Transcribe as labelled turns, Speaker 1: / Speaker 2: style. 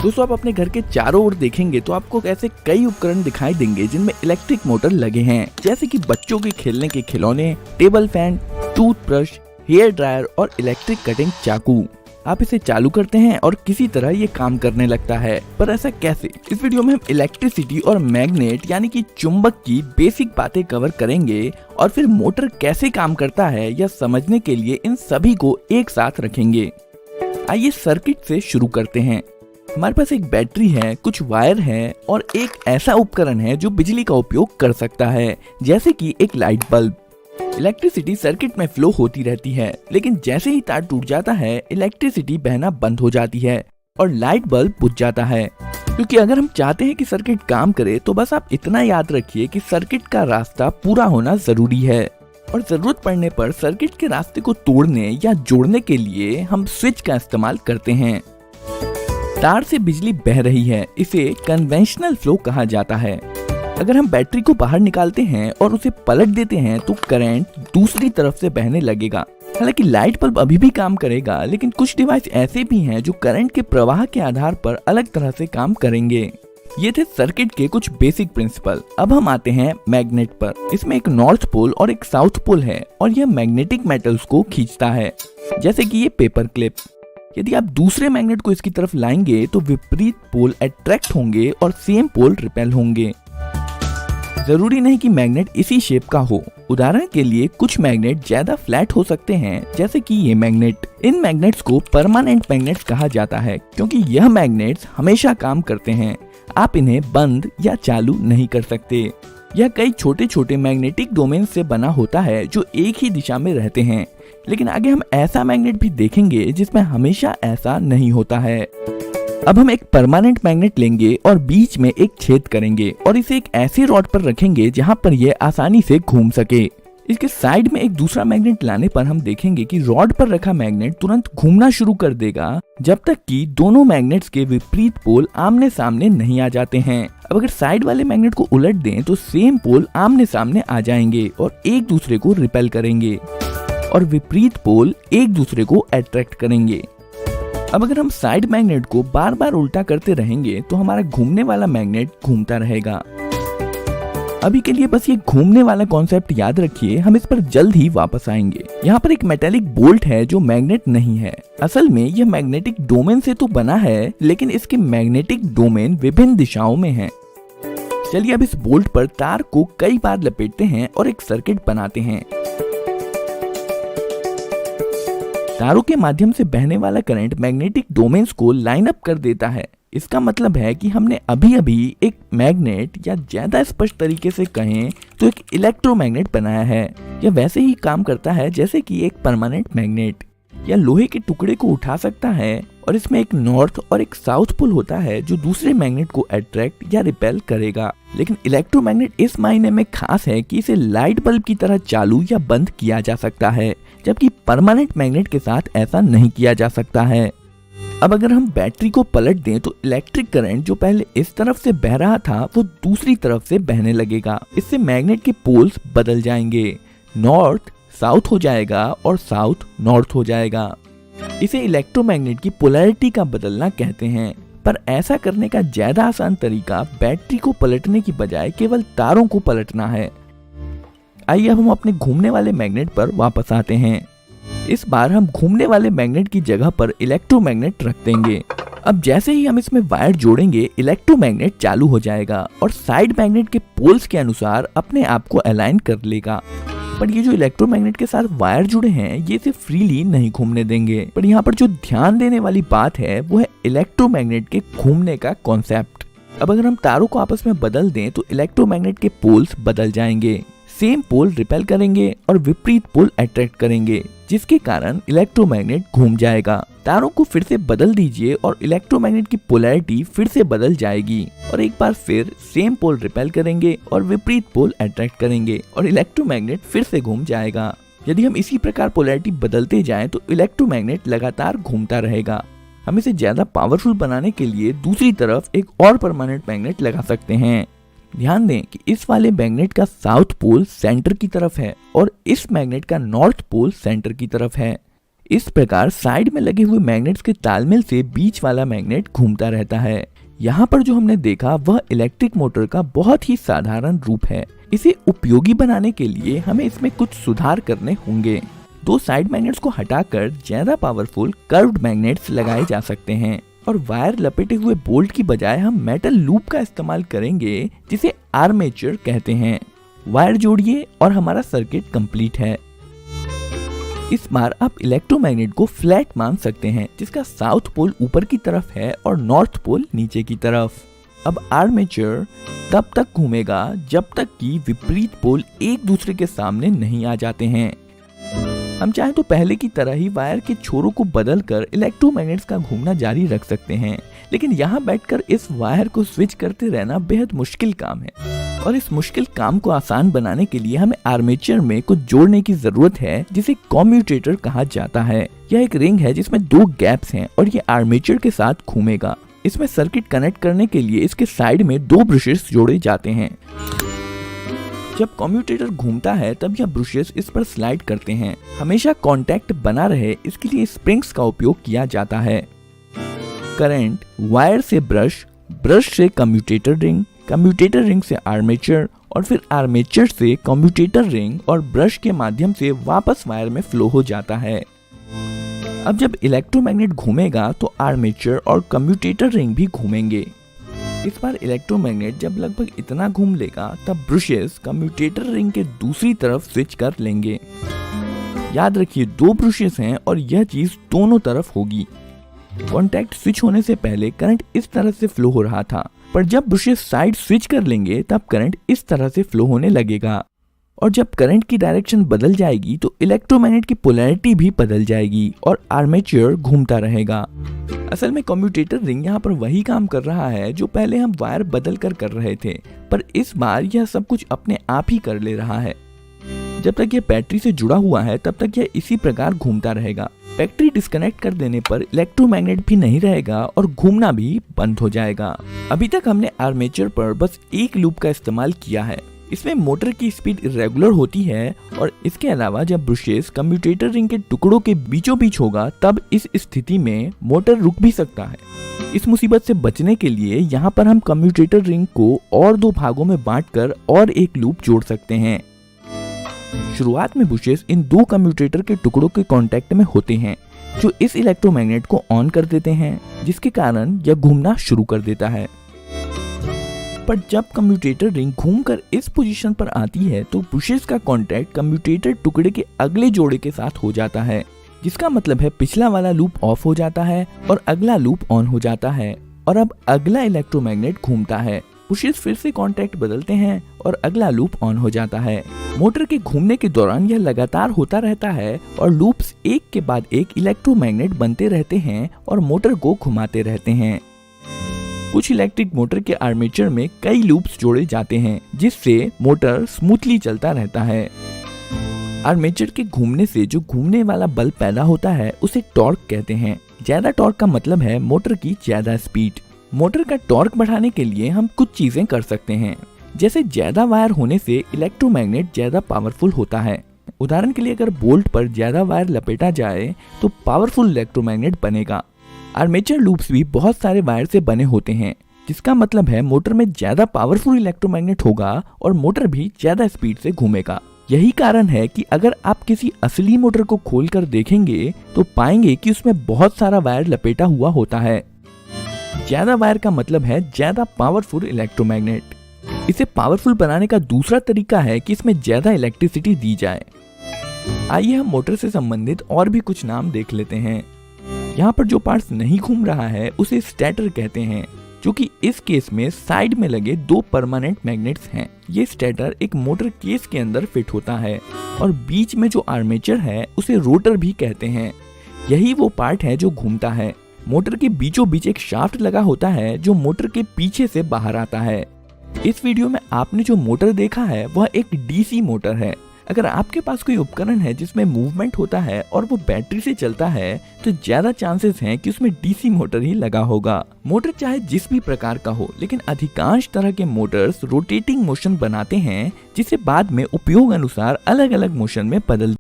Speaker 1: दोस्तों, आप अपने घर के चारों ओर देखेंगे तो आपको ऐसे कई उपकरण दिखाई देंगे जिनमें इलेक्ट्रिक मोटर लगे हैं, जैसे कि बच्चों के खेलने के खिलौने, table fan, toothbrush, hair dryer और इलेक्ट्रिक कटिंग चाकू। आप इसे चालू करते हैं और किसी तरह ये काम करने लगता है, पर ऐसा कैसे? इस वीडियो में हम इलेक्ट्रिसिटी और मैग्नेट यानी कि चुंबक की बेसिक बातें कवर करेंगे और फिर मोटर कैसे काम करता है यह समझने के लिए इन सभी को एक साथ रखेंगे। आइए सर्किट से शुरू करते हैं। हमारे पास एक बैटरी है, कुछ वायर है और एक ऐसा उपकरण है जो बिजली का उपयोग कर सकता है, जैसे कि एक लाइट बल्ब। इलेक्ट्रिसिटी सर्किट में फ्लो होती रहती है, लेकिन जैसे ही तार टूट जाता है इलेक्ट्रिसिटी बहना बंद हो जाती है और लाइट बल्ब बुझ जाता है। क्योंकि अगर हम चाहते हैं कि सर्किट काम करे तो बस आप इतना याद रखिए कि सर्किट का रास्ता पूरा होना जरूरी है और जरूरत पड़ने पर सर्किट के रास्ते को तोड़ने या जोड़ने के लिए हम स्विच का इस्तेमाल करते हैं। तार से बिजली बह रही है, इसे कन्वेंशनल फ्लो कहा जाता है। अगर हम बैटरी को बाहर निकालते हैं और उसे पलट देते हैं तो करंट दूसरी तरफ से बहने लगेगा। हालांकि लाइट बल्ब अभी भी काम करेगा, लेकिन कुछ डिवाइस ऐसे भी हैं जो करंट के प्रवाह के आधार पर अलग तरह से काम करेंगे। ये थे सर्किट के कुछ बेसिक प्रिंसिपल। अब हम आते हैं मैग्नेट पर। इसमें एक नॉर्थ पोल और एक साउथ पोल है और यह मैग्नेटिक मेटल्स को खींचता है, जैसे कि ये पेपर क्लिप। यदि आप दूसरे मैग्नेट को इसकी तरफ लाएंगे तो विपरीत पोल अट्रैक्ट होंगे और सेम पोल रिपेल होंगे। जरूरी नहीं कि मैग्नेट इसी शेप का हो। उदाहरण के लिए कुछ मैग्नेट ज्यादा फ्लैट हो सकते हैं, जैसे कि ये मैग्नेट। इन मैग्नेट्स को परमानेंट मैग्नेट्स कहा जाता है क्योंकि यह मैग्नेट्स हमेशा काम करते हैं। आप इन्हें बंद या चालू नहीं कर सकते। यह कई छोटे छोटे मैग्नेटिक डोमेन से बना होता है जो एक ही दिशा में रहते हैं, लेकिन आगे हम ऐसा मैग्नेट भी देखेंगे जिसमें हमेशा ऐसा नहीं होता है। अब हम एक परमानेंट मैग्नेट लेंगे और बीच में एक छेद करेंगे और इसे एक ऐसे रॉड पर रखेंगे जहां पर यह आसानी से घूम सके। इसके साइड में एक दूसरा मैग्नेट लाने पर हम देखेंगे कि रॉड पर रखा मैग्नेट तुरंत घूमना शुरू कर देगा जब तक कि दोनों मैग्नेट्स के विपरीत पोल आमने सामने नहीं आ जाते हैं। अब अगर साइड वाले मैग्नेट को उलट दें तो सेम पोल आमने सामने आ जाएंगे और एक दूसरे को रिपेल करेंगे और विपरीत पोल एक दूसरे को अट्रैक्ट करेंगे। अब अगर हम साइड मैग्नेट को बार बार उल्टा करते रहेंगे तो हमारा घूमने वाला मैग्नेट घूमता रहेगा। अभी के लिए बस ये घूमने वाला कॉन्सेप्ट याद रखिए, हम इस पर जल्द ही वापस आएंगे। यहाँ पर एक मेटेलिक बोल्ट है जो मैग्नेट नहीं है। असल में यह मैग्नेटिक डोमेन से तो बना है, लेकिन इसके मैग्नेटिक डोमेन विभिन्न दिशाओं में है। चलिए अब इस बोल्ट पर तार को कई बार लपेटते हैं और एक सर्किट बनाते हैं। तारों के माध्यम से बहने वाला करंट मैग्नेटिक डोमेन्स को लाइन अप कर देता है। इसका मतलब है कि हमने अभी अभी एक मैग्नेट, या ज्यादा स्पष्ट तरीके से कहें तो एक इलेक्ट्रोमैग्नेट बनाया है। यह वैसे ही काम करता है जैसे कि एक परमानेंट मैग्नेट। यह लोहे के टुकड़े को उठा सकता है और इसमें एक नॉर्थ और एक साउथ पोल होता है जो दूसरे मैग्नेट को अट्रैक्ट या रिपेल करेगा। लेकिन इलेक्ट्रोमैग्नेट इस मायने में खास है कि इसे लाइट बल्ब की तरह चालू या बंद किया जा सकता है, जबकि परमानेंट मैग्नेट के साथ ऐसा नहीं किया जा सकता है। अब अगर हम बैटरी को पलट दें तो इलेक्ट्रिक करंट जो पहले इस तरफ से बह रहा था वो दूसरी तरफ से बहने लगेगा। इससे मैग्नेट के पोल्स बदल जाएंगे, नॉर्थ साउथ हो जाएगा और साउथ नॉर्थ हो जाएगा। इसे इलेक्ट्रोमैग्नेट की पोलैरिटी का बदलना कहते हैं। पर ऐसा करने का ज्यादा आसान तरीका बैटरी को पलटने की बजाय केवल तारों को पलटना है। आइए अब हम अपने घूमने वाले मैग्नेट पर वापस आते हैं। इस बार हम घूमने वाले मैग्नेट की जगह पर इलेक्ट्रोमैग्नेट रख देंगे। अब जैसे ही हम इसमें वायर जोड़ेंगे इलेक्ट्रोमैग्नेट चालू हो जाएगा और साइड मैग्नेट के पोल्स के अनुसार अपने आप को अलाइन कर लेगा। पर ये जो इलेक्ट्रोमैग्नेट के साथ वायर जुड़े हैं ये इसे फ्रीली नहीं घूमने देंगे। पर यहाँ पर जो ध्यान देने वाली बात है वो है इलेक्ट्रोमैग्नेट के घूमने का कॉन्सेप्ट। अब अगर हम तारों को आपस में बदल दें तो इलेक्ट्रोमैग्नेट के पोल्स बदल जाएंगे। सेम पोल रिपेल करेंगे और विपरीत पोल अट्रैक्ट करेंगे, जिसके कारण इलेक्ट्रोमैग्नेट घूम जाएगा। तारों को फिर से बदल दीजिए और इलेक्ट्रोमैग्नेट की पोलैरिटी फिर से बदल जाएगी और एक बार फिर सेम पोल रिपेल करेंगे और विपरीत पोल अट्रैक्ट करेंगे और इलेक्ट्रोमैग्नेट फिर से घूम जाएगा। यदि हम इसी प्रकार पोलैरिटी बदलते जाएं तो इलेक्ट्रोमैग्नेट लगातार घूमता रहेगा। हम इसे ज्यादा पावरफुल बनाने के लिए दूसरी तरफ एक और परमानेंट मैग्नेट लगा सकते हैं। ध्यान दें कि इस वाले मैग्नेट का साउथ पोल सेंटर की तरफ है और इस मैग्नेट का नॉर्थ पोल सेंटर की तरफ है। इस प्रकार साइड में लगे हुए मैग्नेट्स के तालमेल से बीच वाला मैग्नेट घूमता रहता है। यहाँ पर जो हमने देखा वह इलेक्ट्रिक मोटर का बहुत ही साधारण रूप है। इसे उपयोगी बनाने के लिए हमें इसमें कुछ सुधार करने होंगे। दो साइड मैग्नेट्स को हटाकर ज्यादा पावरफुल कर्व्ड मैग्नेट्स लगाए जा सकते हैं और वायर लपेटे हुए बोल्ट की बजाय हम मेटल लूप का इस्तेमाल करेंगे जिसे आर्मेचर कहते हैं। वायर जोड़िए और हमारा सर्किट कंप्लीट है। इस बार आप इलेक्ट्रोमैग्नेट को फ्लैट मान सकते हैं जिसका साउथ पोल ऊपर की तरफ है और नॉर्थ पोल नीचे की तरफ। अब आर्मेचर तब तक घूमेगा जब तक कि विपरीत पोल एक दूसरे के सामने नहीं आ जाते हैं। हम चाहे तो पहले की तरह ही वायर के छोरों को बदलकर इलेक्ट्रोमैग्नेट्स का घूमना जारी रख सकते हैं, लेकिन यहाँ बैठकर इस वायर को स्विच करते रहना बेहद मुश्किल काम है और इस मुश्किल काम को आसान बनाने के लिए हमें आर्मेचर में कुछ जोड़ने की जरूरत है जिसे कम्यूटेटर कहा जाता है। यह एक रिंग है जिसमें दो गैप्स हैं और ये आर्मेचर के साथ घूमेगा। इसमें सर्किट कनेक्ट करने के लिए इसके साइड में दो ब्रशेस जोड़े जाते हैं। जब कम्यूटेटर घूमता है तब यह ब्रशेस इस पर स्लाइड करते हैं। हमेशा कांटेक्ट बना रहे इसके लिए स्प्रिंग्स का उपयोग किया जाता है। करंट वायर से ब्रश, ब्रश से कम्यूटेटर रिंग से आर्मेचर और फिर आर्मेचर से कम्यूटेटर रिंग और ब्रश के माध्यम से वापस वायर में फ्लो हो जाता है। अब जब इलेक्ट्रोमैग्नेट घूमेगा तो आर्मेचर और कम्यूटेटर रिंग भी घूमेंगे। इस बार इलेक्ट्रोमैग्नेट जब लगभग इतना घूम लेगा तब ब्रशेस कम्यूटेटर रिंग के दूसरी तरफ स्विच कर लेंगे। याद रखिए दो ब्रशेस हैं और यह चीज दोनों तरफ होगी। कॉन्टैक्ट स्विच होने से पहले करंट इस तरह से फ्लो हो रहा था, पर जब ब्रशेस साइड स्विच कर लेंगे तब करंट इस तरह से फ्लो होने लगेगा और जब करंट की डायरेक्शन बदल जाएगी तो इलेक्ट्रोमैग्नेट की पोलैरिटी भी बदल जाएगी और आर्मेचर घूमता रहेगा। असल में कम्यूटेटर रिंग यहाँ पर वही काम कर रहा है जो पहले हम वायर बदल कर रहे थे, पर इस बार यह सब कुछ अपने आप ही कर ले रहा है। जब तक यह बैटरी से जुड़ा हुआ है तब तक यह इसी प्रकार घूमता रहेगा। बैटरी डिस्कनेक्ट कर देने पर इलेक्ट्रोमैग्नेट भी नहीं रहेगा और घूमना भी बंद हो जाएगा। अभी तक हमने आर्मेचर पर बस एक लूप का इस्तेमाल किया है। इसमें मोटर की स्पीड इरेगुलर होती है और इसके अलावा जब ब्रशेस कम्यूटेटर रिंग के टुकड़ों के बीचों बीच होगा तब इस स्थिति में मोटर रुक भी सकता है। इस मुसीबत से बचने के लिए यहाँ पर हम कम्यूटेटर रिंग को और दो भागों में बांटकर और एक लूप जोड़ सकते हैं। शुरुआत में ब्रशेस इन दो कम्यूटेटर के टुकड़ों के कांटेक्ट में होते हैं जो इस इलेक्ट्रोमैग्नेट को ऑन कर देते हैं, जिसके कारण यह घूमना शुरू कर देता है। पर जब कम्यूटेटर रिंग घूमकर इस पोजीशन पर आती है तो ब्रशेस का कांटेक्ट कम्यूटेटर टुकड़े के अगले जोड़े के साथ हो जाता है, जिसका मतलब है पिछला वाला लूप ऑफ हो जाता है और अगला लूप ऑन हो जाता है और अब अगला इलेक्ट्रोमैग्नेट घूमता है। ब्रशेस फिर से कांटेक्ट बदलते हैं और अगला लूप ऑन हो जाता है। मोटर के घूमने के दौरान यह लगातार होता रहता है और लूप्स एक के बाद एक इलेक्ट्रोमैग्नेट बनते रहते हैं और मोटर को घुमाते रहते हैं। कुछ इलेक्ट्रिक मोटर के आर्मेचर में कई लूप्स जोड़े जाते हैं जिससे मोटर स्मूथली चलता रहता है। आर्मेचर के घूमने से जो घूमने वाला बल पैदा होता है उसे टॉर्क कहते हैं। ज्यादा टॉर्क का मतलब है मोटर की ज्यादा स्पीड। मोटर का टॉर्क बढ़ाने के लिए हम कुछ चीजें कर सकते हैं, जैसे ज्यादा वायर होने से इलेक्ट्रोमैग्नेट ज्यादा पावरफुल होता है। उदाहरण के लिए अगर बोल्ट पर ज्यादा वायर लपेटा जाए तो पावरफुल इलेक्ट्रोमैग्नेट बनेगा। आर्मेचर लूप्स भी बहुत सारे वायर से बने होते हैं, जिसका मतलब है मोटर में ज्यादा पावरफुल इलेक्ट्रोमैग्नेट होगा और मोटर भी ज्यादा स्पीड से घूमेगा। यही कारण है कि अगर आप किसी असली मोटर को खोलकर देखेंगे तो पाएंगे कि उसमें बहुत सारा वायर लपेटा हुआ होता है। ज्यादा वायर का मतलब है ज्यादा पावरफुल इलेक्ट्रोमैग्नेट। इसे पावरफुल बनाने का दूसरा तरीका है कि इसमें ज्यादा इलेक्ट्रिसिटी दी जाए। आइए हम मोटर से संबंधित और भी कुछ नाम देख लेते हैं। यहाँ पर जो पार्ट्स नहीं घूम रहा है उसे स्टेटर कहते हैं, जो कि इस केस में साइड में लगे दो परमानेंट मैग्नेट्स हैं। ये स्टेटर एक मोटर केस के अंदर फिट होता है और बीच में जो आर्मेचर है उसे रोटर भी कहते हैं। यही वो पार्ट है जो घूमता है। मोटर के बीचों बीच एक शाफ्ट लगा होता है जो मोटर के पीछे से बाहर आता है। इस वीडियो में आपने जो मोटर देखा है वह एक डीसी मोटर है। अगर आपके पास कोई उपकरण है जिसमें मूवमेंट होता है और वो बैटरी से चलता है तो ज्यादा चांसेस हैं कि उसमें डीसी मोटर ही लगा होगा। मोटर चाहे जिस भी प्रकार का हो, लेकिन अधिकांश तरह के मोटर्स रोटेटिंग मोशन बनाते हैं जिसे बाद में उपयोग अनुसार अलग अलग मोशन में बदल